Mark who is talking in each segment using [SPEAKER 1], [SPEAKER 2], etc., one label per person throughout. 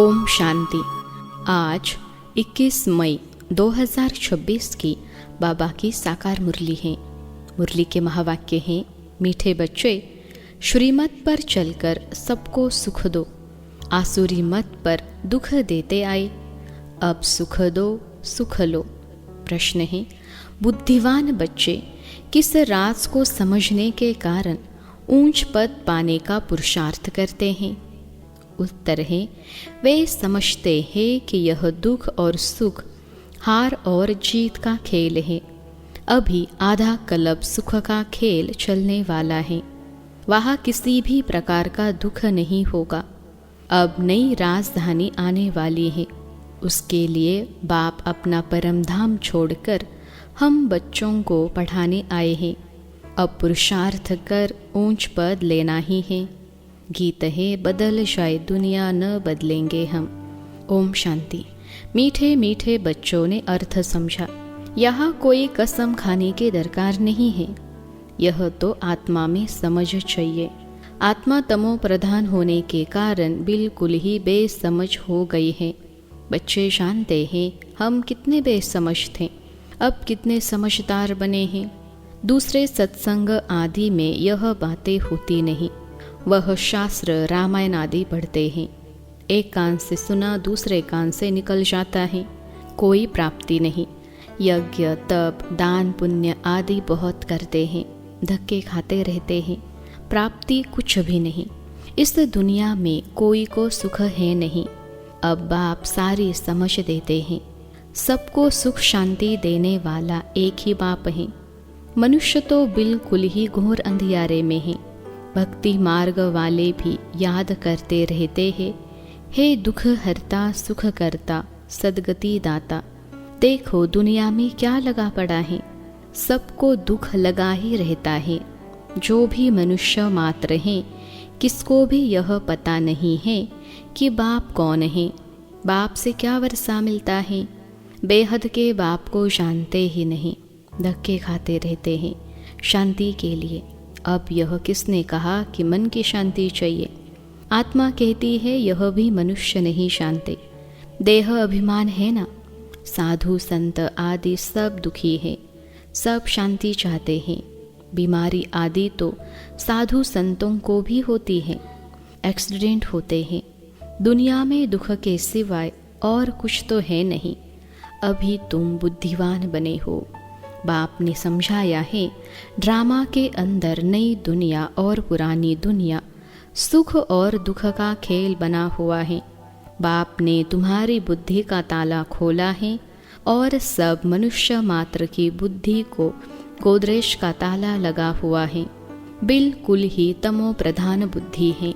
[SPEAKER 1] ओम शांति। आज 21 मई 2026 की बाबा की साकार मुरली है। मुरली के महावाक्य हैं, मीठे बच्चे, श्रीमत पर चलकर सबको सुख दो, आसुरी मत पर दुख देते आए, अब सुख दो सुख लो। प्रश्न है, बुद्धिवान बच्चे किस राज को समझने के कारण ऊंच पद पाने का पुरुषार्थ करते हैं? उत्तर है, वे समझते हैं कि यह दुख और सुख, हार और जीत का खेल है। अभी आधा कल्प सुख का खेल चलने वाला है, वहाँ किसी भी प्रकार का दुख नहीं होगा। अब नई राजधानी आने वाली है, उसके लिए बाप अपना परम धाम छोड़कर हम बच्चों को पढ़ाने आए हैं। अब पुरुषार्थ कर ऊंच पद लेना ही है। गीत है, बदल जाए दुनिया न बदलेंगे हम। ओम शांति। मीठे मीठे बच्चों ने अर्थ समझा। यहाँ कोई कसम खाने की दरकार नहीं है, यह तो आत्मा में समझ चाहिए। आत्मा तमो प्रधान होने के कारण बिल्कुल ही बेसमझ हो गई है। बच्चे जानते हैं हम कितने बेसमझ थे, अब कितने समझदार बने हैं। दूसरे सत्संग आदि में यह बातें होती नहीं, वह शास्त्र रामायण आदि पढ़ते हैं। एक कान से सुना दूसरे कान से निकल जाता है, कोई प्राप्ति नहीं। यज्ञ तप दान पुण्य आदि बहुत करते हैं, धक्के खाते रहते हैं, प्राप्ति कुछ भी नहीं। इस दुनिया में कोई को सुख है नहीं। अब बाप सारी समझ देते हैं, सबको सुख शांति देने वाला एक ही बाप है। मनुष्य तो बिल्कुल ही घोर अंधियारे में है। भक्ति मार्ग वाले भी याद करते रहते हैं, हे दुख हरता सुख करता सदगति दाता। देखो दुनिया में क्या लगा पड़ा है, सबको दुख लगा ही रहता है। जो भी मनुष्य मात्र हैं, किसको भी यह पता नहीं है कि बाप कौन है, बाप से क्या वर्षा मिलता है। बेहद के बाप को जानते ही नहीं, धक्के खाते रहते हैं शांति के लिए। अब यह किसने कहा कि मन की शांति चाहिए? आत्मा कहती है यह भी मनुष्य नहीं जानते, देह अभिमान है ना। साधु संत आदि सब दुखी है, सब शांति चाहते हैं। बीमारी आदि तो साधु संतों को भी होती है, एक्सीडेंट होते हैं। दुनिया में दुख के सिवाय और कुछ तो है नहीं। अभी तुम बुद्धिवान बने हो। बाप ने समझाया है, ड्रामा के अंदर नई दुनिया और पुरानी दुनिया, सुख और दुख का खेल बना हुआ है। बाप ने तुम्हारी बुद्धि का ताला खोला है और सब मनुष्य मात्र की बुद्धि को गोदरेज का ताला लगा हुआ है। बिल्कुल ही तमो प्रधान बुद्धि है।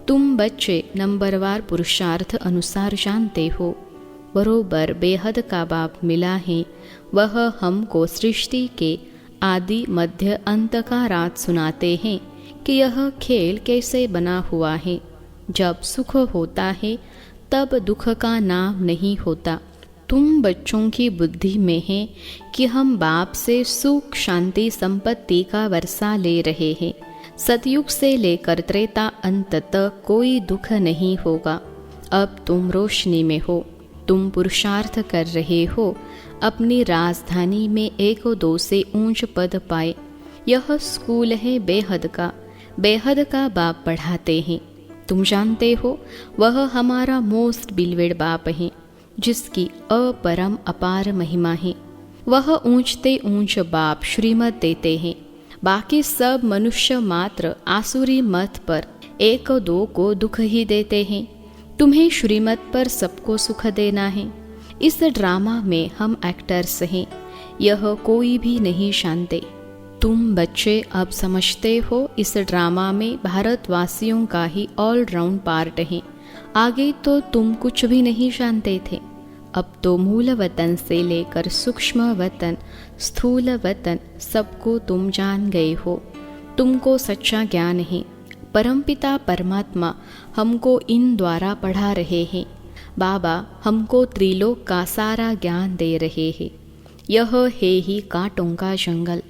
[SPEAKER 1] तुम बच्चे नंबरवार पुरुषार्थ अनुसार जानते हो, बरोबर बेहद का बाप मिला है। वह हमको सृष्टि के आदि मध्य अंत का राज सुनाते हैं कि यह खेल कैसे बना हुआ है। जब सुख होता है तब दुख का नाम नहीं होता। तुम बच्चों की बुद्धि में है कि हम बाप से सुख शांति संपत्ति का वर्षा ले रहे हैं। सतयुग से लेकर त्रेता अंत तक कोई दुख नहीं होगा। अब तुम रोशनी में हो, तुम पुरुषार्थ कर रहे हो अपनी राजधानी में 1-2 से ऊंच पद पाए। यह स्कूल है बेहद का, बेहद का बाप पढ़ाते हैं। तुम जानते हो वह हमारा मोस्ट बिलवेड बाप है, जिसकी अपरम अपार महिमा है। वह ऊंचते ऊंच बाप श्रीमत देते हैं। बाकी सब मनुष्य मात्र आसुरी मत पर 1-2 को दुख ही देते हैं। तुम्हें श्रीमत पर सबको सुख देना है। इस ड्रामा में हम एक्टर्स हैं, यह कोई भी नहीं जानते। तुम बच्चे अब समझते हो इस ड्रामा में भारतवासियों का ही ऑलराउंड पार्ट है। आगे तो तुम कुछ भी नहीं जानते थे, अब तो मूल वतन से लेकर सूक्ष्म वतन स्थूल वतन सबको तुम जान गए हो। तुमको सच्चा ज्ञान है। परमपिता परमात्मा हमको इन द्वारा पढ़ा रहे हैं। बाबा हमको त्रिलोक का सारा ज्ञान दे रहे हैं। यह है ही कांटों का जंगल।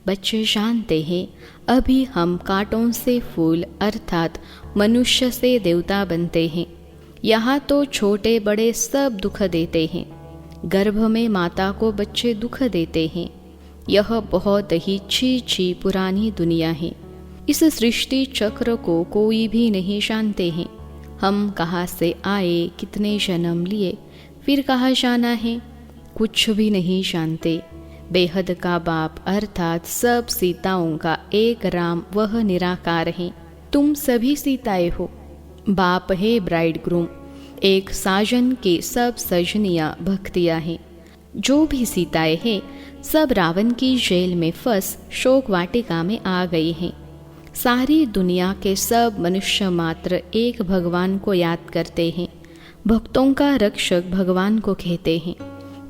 [SPEAKER 1] बच्चे जानते हैं अभी हम कांटों से फूल अर्थात मनुष्य से देवता बनते हैं। यहाँ तो छोटे बड़े सब दुख देते हैं। गर्भ में माता को बच्चे दुख देते हैं। यह बहुत ही छी पुरानी दुनिया है। इस सृष्टि चक्र को कोई भी नहीं जानते हैं। हम कहाँ से आए, कितने जन्म लिए, फिर कहाँ जाना है, कुछ भी नहीं जानते। बेहद का बाप अर्थात सब सीताओं का एक राम वह निराकार है। तुम सभी सीताएं हो। बाप है ब्राइड ग्रूम, एक साजन के सब सजनियाँ भक्तियाँ हैं। जो भी सीताएं हैं सब रावण की जेल में फंस शोक वाटिका में आ गई हैं। सारी दुनिया के सब मनुष्य मात्र एक भगवान को याद करते हैं। भक्तों का रक्षक भगवान को कहते हैं।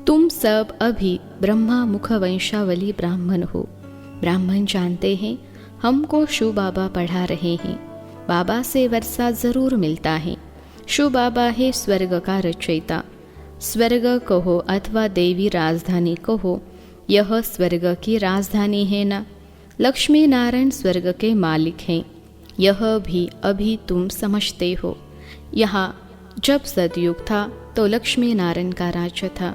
[SPEAKER 1] तुम सब अभी ब्रह्मा मुख वंशावली ब्राह्मण हो। ब्राह्मण जानते हैं हमको शिव बाबा पढ़ा रहे हैं। बाबा से वर्षा जरूर मिलता है। शिव बाबा है स्वर्ग का रचयिता। स्वर्ग कहो अथवा देवी राजधानी कहो, यह स्वर्ग की राजधानी है ना। लक्ष्मी नारायण स्वर्ग के मालिक हैं। यह भी अभी तुम समझते हो। यहाँ जब सतयुग था तो लक्ष्मी नारायण का राज्य था।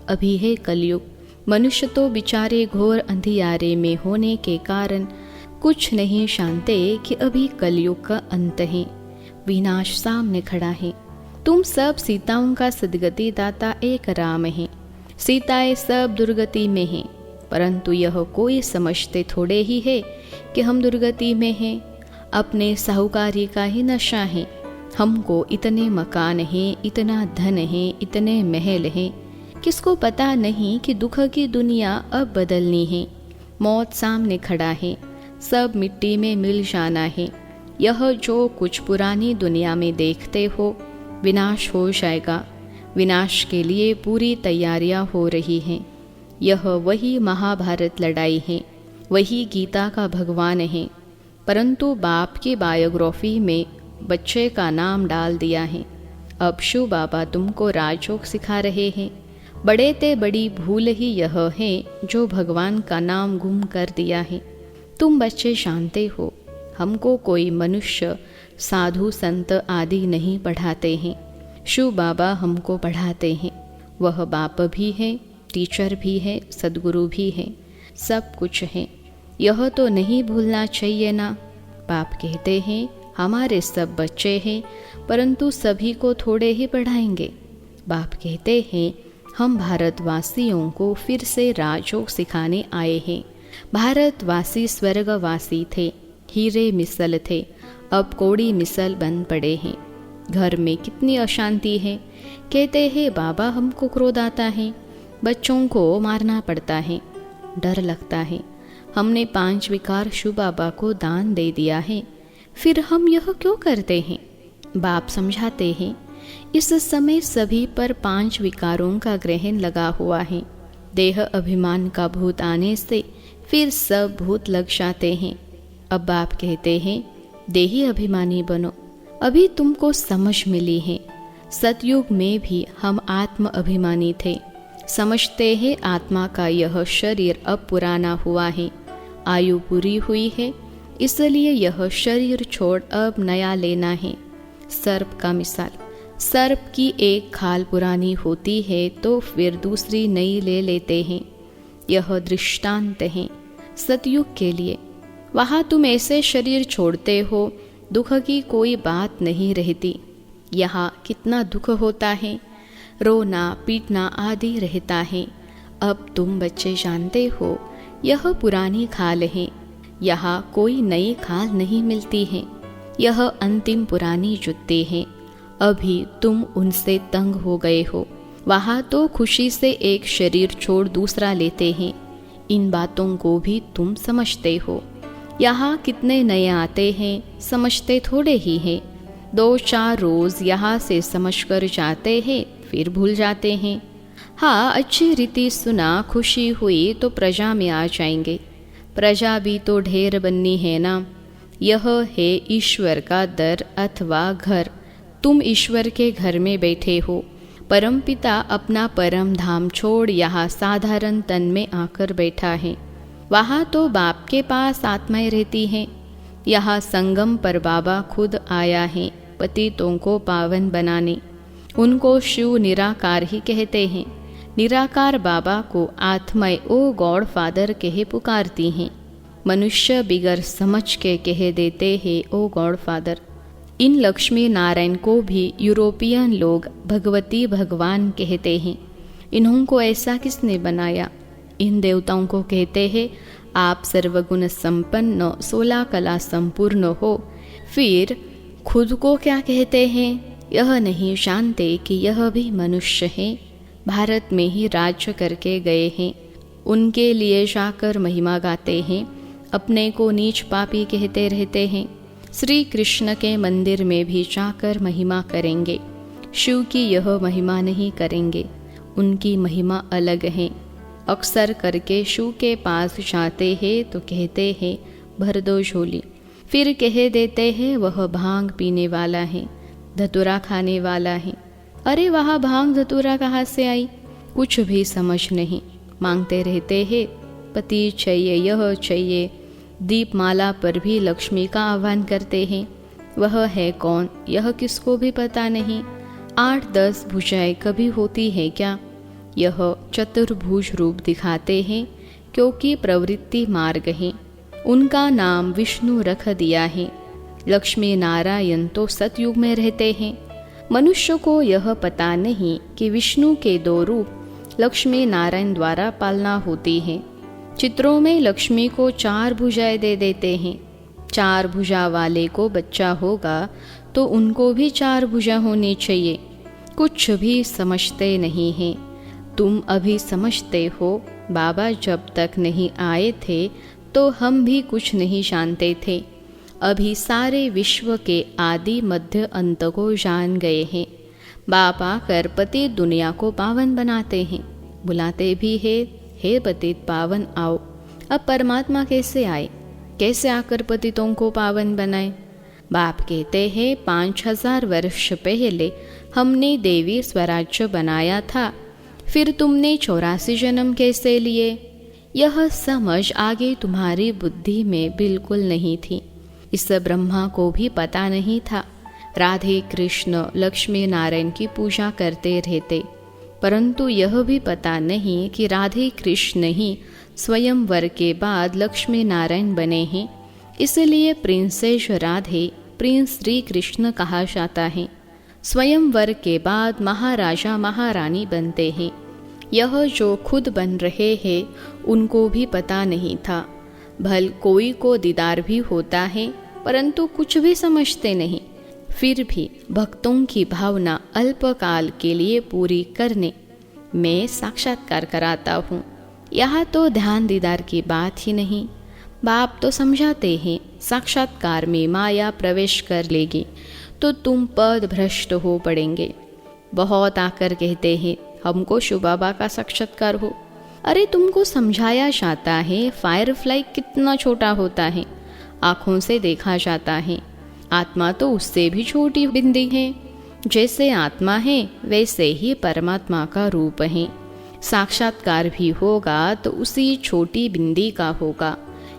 [SPEAKER 1] अभी है कलयुग। मनुष्य तो बेचारे घोर अंधियारे में होने के कारण कुछ नहीं जानते कि अभी कलयुग का अंत है। विनाश सामने खड़ा है। तुम सब सीताओं का सदगति दाता एक राम है। सीताएं सब दुर्गति में हैं, परंतु यह कोई समझते थोड़े ही है कि हम दुर्गति में हैं। अपने साहूकारी का ही नशा है। हमको इतने मकान हैं, इतना धन है, इतने महल हैं। किसको पता नहीं कि दुख की दुनिया अब बदलनी है। मौत सामने खड़ा है। सब मिट्टी में मिल जाना है। यह जो कुछ पुरानी दुनिया में देखते हो विनाश हो जाएगा। विनाश के लिए पूरी तैयारियां हो रही हैं। यह वही महाभारत लड़ाई है, वही गीता का भगवान है। परंतु बाप की बायोग्राफी में बच्चे का नाम डाल दिया है। अब शिव बाबा तुमको राजयोग सिखा रहे हैं। बड़े ते बड़ी भूल ही यह है जो भगवान का नाम गुम कर दिया है। तुम बच्चे जानते हो हमको कोई मनुष्य साधु संत आदि नहीं पढ़ाते हैं। शिव बाबा हमको पढ़ाते हैं। वह बाप भी है, टीचर भी है, सदगुरु भी है, सब कुछ है। यह तो नहीं भूलना चाहिए ना। बाप कहते हैं हमारे सब बच्चे हैं, परंतु सभी को थोड़े ही पढ़ाएंगे। बाप कहते हैं हम भारतवासियों को फिर से राजयोग सिखाने आए हैं। भारतवासी स्वर्गवासी थे, हीरे मिसल थे, अब कौड़ी मिसल बन पड़े हैं। घर में कितनी अशांति है। कहते हैं बाबा हमको क्रोध आता है, बच्चों को मारना पड़ता है, डर लगता है। हमने 5 विकार शिव बाबा को दान दे दिया है, फिर हम यह क्यों करते हैं। बाप समझाते हैं इस समय सभी पर 5 विकारों का ग्रहण लगा हुआ है। देह अभिमान का भूत आने से फिर सब भूत लग जाते हैं। अब बाप कहते हैं देही अभिमानी बनो। अभी तुमको समझ मिली है। सतयुग में भी हम आत्म अभिमानी थे। समझते हैं आत्मा का यह शरीर अब पुराना हुआ है, आयु पूरी हुई है, इसलिए यह शरीर छोड़ अब नया लेना है। सर्प का मिसाल, सर्प की एक खाल पुरानी होती है तो फिर दूसरी नई ले लेते हैं। यह दृष्टांत है सतयुग के लिए। वहाँ तुम ऐसे शरीर छोड़ते हो, दुख की कोई बात नहीं रहती। यहाँ कितना दुख होता है, रोना पीटना आदि रहता है। अब तुम बच्चे जानते हो यह पुरानी खाल है, यहाँ कोई नई खाल नहीं मिलती है। यह अंतिम पुरानी जुत्ते हैं। अभी तुम उनसे तंग हो गए हो। वहाँ तो खुशी से एक शरीर छोड़ दूसरा लेते हैं। इन बातों को भी तुम समझते हो। यहाँ कितने नए आते हैं, समझते थोड़े ही हैं। 2-4 रोज यहाँ से समझकर जाते हैं, फिर भूल जाते हैं। हाँ, अच्छी रीति सुना, खुशी हुई तो प्रजा में आ जाएंगे। प्रजा भी तो ढेर बननी है ना। यह है ईश्वर का दर अथवा घर। तुम ईश्वर के घर में बैठे हो। परमपिता अपना परम धाम छोड़ यहाँ साधारण तन में आकर बैठा है। वहाँ तो बाप के पास आत्माएं रहती हैं। यहाँ संगम पर बाबा खुद आया है। पतितों को पावन बनाने। उनको शिव निराकार ही कहते हैं। निराकार बाबा को आत्माएं ओ गॉड फादर कहे पुकारती हैं। मनुष्य बिगर समझ के कह देते हैं ओ गॉड फादर। इन लक्ष्मी नारायण को भी यूरोपियन लोग भगवती भगवान कहते हैं। इन्हों ऐसा किसने बनाया? इन देवताओं को कहते हैं आप सर्वगुण संपन्न 16 कला संपूर्ण हो। फिर खुद को क्या कहते हैं? यह नहीं जानते कि यह भी मनुष्य हैं, भारत में ही राज्य करके गए हैं। उनके लिए जाकर महिमा गाते हैं, अपने को नीच पापी कहते रहते हैं। श्री कृष्ण के मंदिर में भी जाकर महिमा करेंगे, शिव की यह महिमा नहीं करेंगे। उनकी महिमा अलग है। अक्सर करके शिव के पास जाते हैं तो कहते हैं भर दो झोली, फिर कह देते हैं वह भांग पीने वाला है, धतूरा खाने वाला है। अरे वहाँ भांग धतूरा कहाँ से आई? कुछ भी समझ नहीं। मांगते रहते हैं पति चाहिए, यह चाहिए। दीपमाला पर भी लक्ष्मी का आह्वान करते हैं। वह है कौन यह किसको भी पता नहीं। 8-10 भुजाएं कभी होती है क्या? यह चतुर्भुज रूप दिखाते हैं क्योंकि प्रवृत्ति मार्ग है। उनका नाम विष्णु रख दिया है। लक्ष्मी नारायण तो सतयुग में रहते हैं। मनुष्य को यह पता नहीं कि विष्णु के 2 रूप लक्ष्मी नारायण द्वारा पालना होती है। चित्रों में लक्ष्मी को 4 भुजाएं दे देते हैं। 4 भुजा वाले को बच्चा होगा तो उनको भी 4 भुजा होनी चाहिए। कुछ भी समझते नहीं हैं। तुम अभी समझते हो। बाबा जब तक नहीं आए थे तो हम भी कुछ नहीं जानते थे। अभी सारे विश्व के आदि मध्य अंत को जान गए हैं। बाबा करपति दुनिया को पावन बनाते हैं, बुलाते भी है, हे पतित पावन आओ। अब परमात्मा कैसे आए? कैसे आकर पतितों को पावन बनाए? बाप कहते हैं 5000 वर्ष पहले हमने देवी स्वराज्य बनाया था, फिर तुमने 84 जन्म कैसे लिए? यह समझ आगे तुम्हारी बुद्धि में बिल्कुल नहीं थी। इस ब्रह्मा को भी पता नहीं था। राधे कृष्ण लक्ष्मी नारायण की पूजा करते रहते, परंतु यह भी पता नहीं कि राधे कृष्ण ही स्वयंवर के बाद लक्ष्मी नारायण बने हैं। इसलिए प्रिंसेस राधे प्रिंस श्री कृष्ण कहा जाता है। स्वयंवर के बाद महाराजा महारानी बनते हैं। यह जो खुद बन रहे हैं उनको भी पता नहीं था। भल कोई को दीदार भी होता है परंतु कुछ भी समझते नहीं। फिर भी भक्तों की भावना अल्पकाल के लिए पूरी करने में साक्षात्कार कराता हूँ। यहाँ तो ध्यान दीदार की बात ही नहीं। बाप तो समझाते हैं साक्षात्कार में माया प्रवेश कर लेगी तो तुम पद भ्रष्ट हो पड़ेंगे। बहुत आकर कहते हैं हमको शिव बाबा का साक्षात्कार हो। अरे तुमको समझाया जाता है फायरफ्लाई कितना छोटा होता है, आँखों से देखा जाता है। आत्मा तो उससे भी छोटी बिंदी है। जैसे आत्मा है वैसे ही परमात्मा का रूप है। साक्षात्कार भी होगा तो उसी छोटी बिंदी का होगा।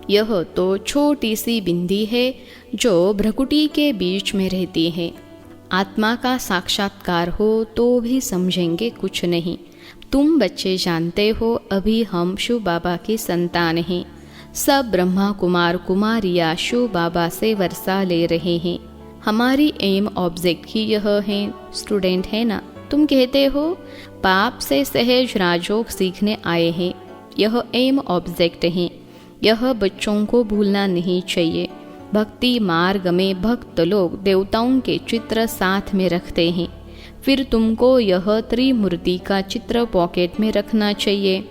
[SPEAKER 1] यह तो छोटी सी बिंदी है जो भ्रकुटी के बीच में रहती है। आत्मा का साक्षात्कार हो तो भी समझेंगे कुछ नहीं। तुम बच्चे जानते हो अभी हम शिव बाबा की संतान हैं। सब ब्रह्मा कुमार कुमारियाँ शिव बाबा से वर्षा ले रहे हैं। हमारी एम ऑब्जेक्ट ही यह है। स्टूडेंट है ना, तुम कहते हो पाप से सहज राजयोग सीखने आए हैं। यह एम ऑब्जेक्ट है। यह बच्चों को भूलना नहीं चाहिए। भक्ति मार्ग में भक्त लोग देवताओं के चित्र साथ में रखते हैं। फिर तुमको यह त्रिमूर्ति का चित्र पॉकेट में रखना चाहिए।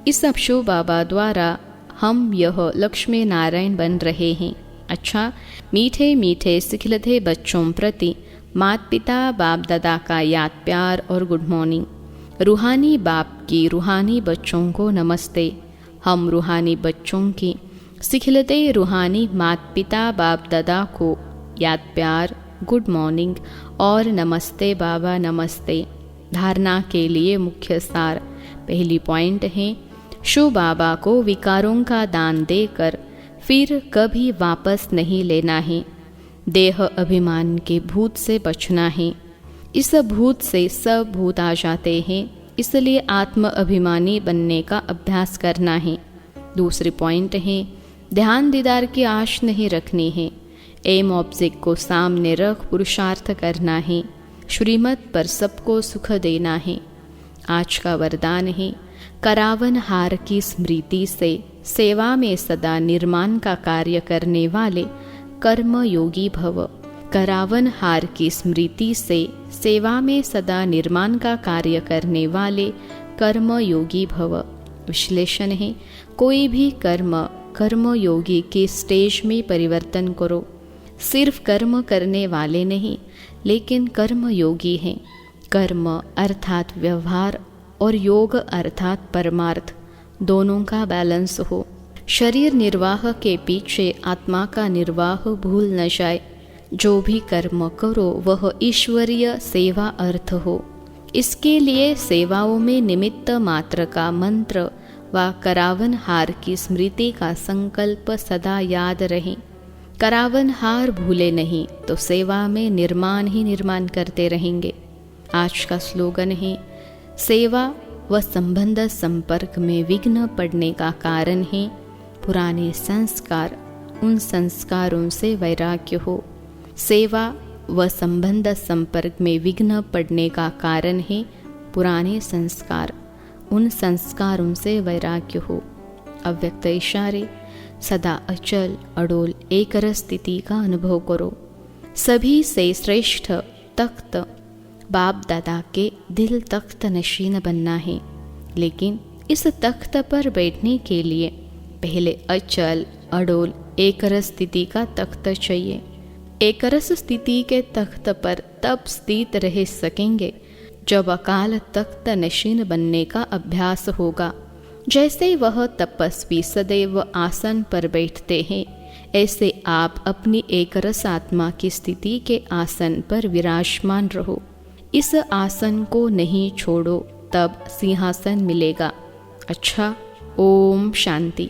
[SPEAKER 1] इस शिव बाबा द्वारा हम यह लक्ष्मी नारायण बन रहे हैं। अच्छा, मीठे मीठे सिखलते बच्चों प्रति माता पिता बाप दादा का याद प्यार और गुड मॉर्निंग। रूहानी बाप की रूहानी बच्चों को नमस्ते। हम रूहानी बच्चों की सिखलते रूहानी माता पिता बाप दादा को याद प्यार, गुड मॉर्निंग और नमस्ते बाबा नमस्ते। धारणा के लिए मुख्य सार। पहली पॉइंट है शिव बाबा को विकारों का दान देकर फिर कभी वापस नहीं लेना है। देह अभिमान के भूत से बचना है। इस भूत से सब भूत आ जाते हैं, इसलिए आत्म अभिमानी बनने का अभ्यास करना है। दूसरी पॉइंट है, ध्यान दीदार की आश नहीं रखनी है। एम ऑब्जेक्ट को सामने रख पुरुषार्थ करना है। श्रीमत पर सबको सुख देना है। आज का वरदान है, करावन हार की स्मृति से सेवा में सदा निर्माण का कार्य करने वाले कर्म योगी भव। करावन हार की स्मृति से सेवा में सदा निर्माण का कार्य करने वाले कर्म योगी भव। विश्लेषण है, कोई भी कर्म योगी के स्टेज में परिवर्तन करो। सिर्फ कर्म करने वाले नहीं, लेकिन कर्म योगी हैं। कर्म अर्थात व्यवहार और योग अर्थात परमार्थ, दोनों का बैलेंस हो। शरीर निर्वाह के पीछे आत्मा का निर्वाह भूल न जाए। जो भी कर्म करो वह ईश्वरीय सेवा अर्थ हो। इसके लिए सेवाओं में निमित्त मात्र का मंत्र व करावन हार की स्मृति का संकल्प सदा याद रहे। करावन हार भूले नहीं तो सेवा में निर्माण ही निर्माण करते रहेंगे। आज का स्लोगन है, सेवा व संबंध संपर्क में विघ्न पड़ने का कारण है पुराने संस्कार, उन संस्कारों से वैराग्य हो। सेवा व संबंध संपर्क में विघ्न पड़ने का कारण है पुराने संस्कार, उन संस्कारों से वैराग्य हो। अव्यक्त इशारे, सदा अचल अडोल एक रस स्थिति का अनुभव करो। सभी से श्रेष्ठ तख्त बाप दादा के दिल तख्त नशीन बनना है, लेकिन इस तख्त पर बैठने के लिए पहले अचल अडोल एक रस स्थिति का तख्त चाहिए। एक रस स्थिति के तख्त पर तब स्थित रह सकेंगे जब अकाल तख्त नशीन बनने का अभ्यास होगा। जैसे वह तपस्वी सदैव आसन पर बैठते हैं, ऐसे आप अपनी एक रस आत्मा की स्थिति के आसन पर विराजमान रहो। इस आसन को नहीं छोड़ो, तब सिंहासन मिलेगा। अच्छा, ओम शांति।